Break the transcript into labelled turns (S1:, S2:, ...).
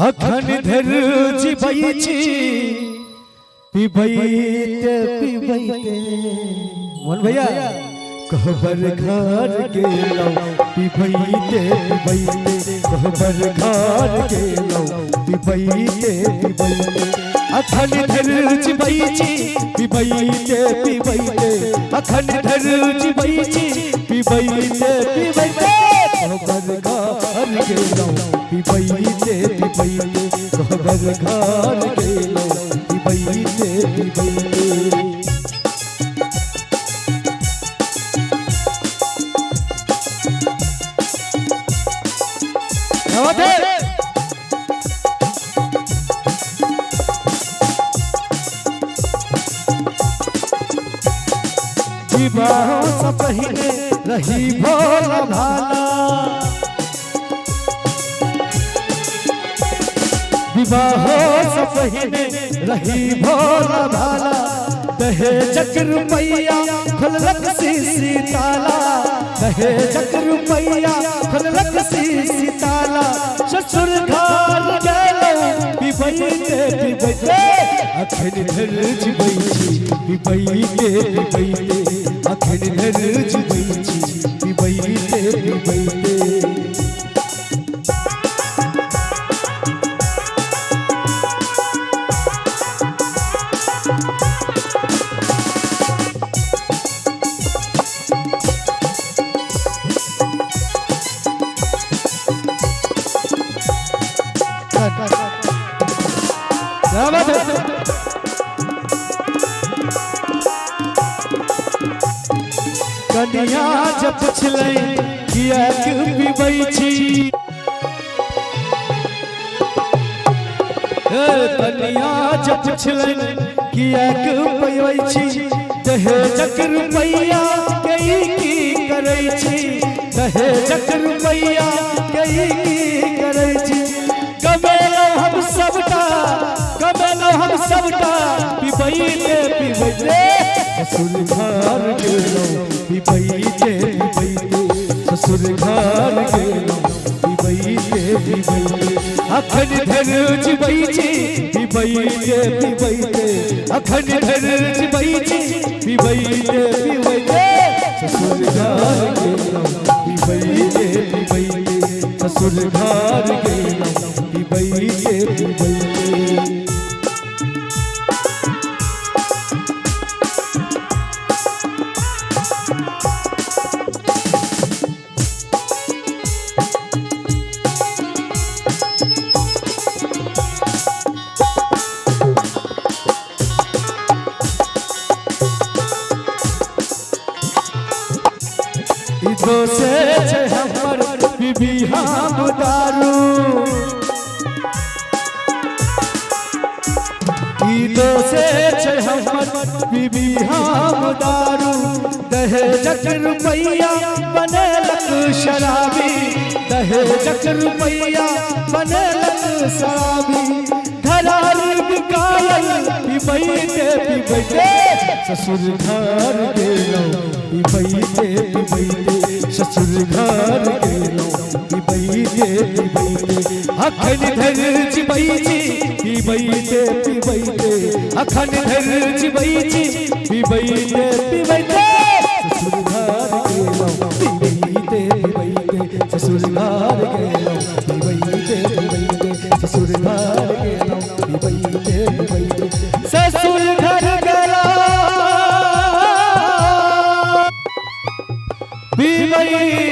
S1: अखन धर जिबैछि पिबैते पिबैते मोहन भैया कहबर घर गेलौ पिबैते पिबैते कहबर घर गेलौ पिबैते पिबैते अखन धर जिबैछि पिबैते पिबैते अखन धर जिबैछि पिबैते पिबैते कहबर घर गेलौ पिबैते पिबैते कहबर घर गेलौ पिबैते पिबैते विवाह से पहले रही भोला भाला विवाह से पहले रही भोला भाला दहेजक रुपैया खुललक शीशी ताला दहेजक रुपैया खुललक शीशी ताला ससुर घर गेलौ पिबैते पिबैते अखन धर जिबैछि पिबैते पिबैते अखन धर जिबैछि पिबैते पिबैते कनिया जब पुछलै किया पिबैछि कनिया जब पुछलै किया पिबैछि दहेजक रुपैया कई की करै छी दहेजक रुपैया कई की करै छी कमेलौ हम सबटा पिबैते पिबैते ससुर घर गेलौ पिबैते पिबैते ससुर घर गेलौ पिबैते पिबैते अखन धर जिबैछि पिबैते पिबैते अखन धर जिबैछि पिबैते पिबैते ससुर घर गेलौ पिबैते पिबैते ससुर घर गेलौ पिबैते पिबैते दोसे छै हमर बीबी हम दारू दोसे छै हमर बीबी हम दारू दहेजक रुपैया बनेलक शराबी दहेजक रुपैया बनेलक शराबी घरारी बिकायल पिबैते पिबैते ससुर घर गेलौ पिबैते पिबैते ससुर घर गेलौ पिबैते पिबैते अखन धर जिबैछि पिबैते पिबैते अखन धर जिबैछि पिबैते पिबैते ससुर घर गेलौ पिबैते पिबैते ससुर घर गेलौ पिबैते पिबैते ससुर घर गेलौ पिबैते पिबैते ससुर घर गेलौ पिबैते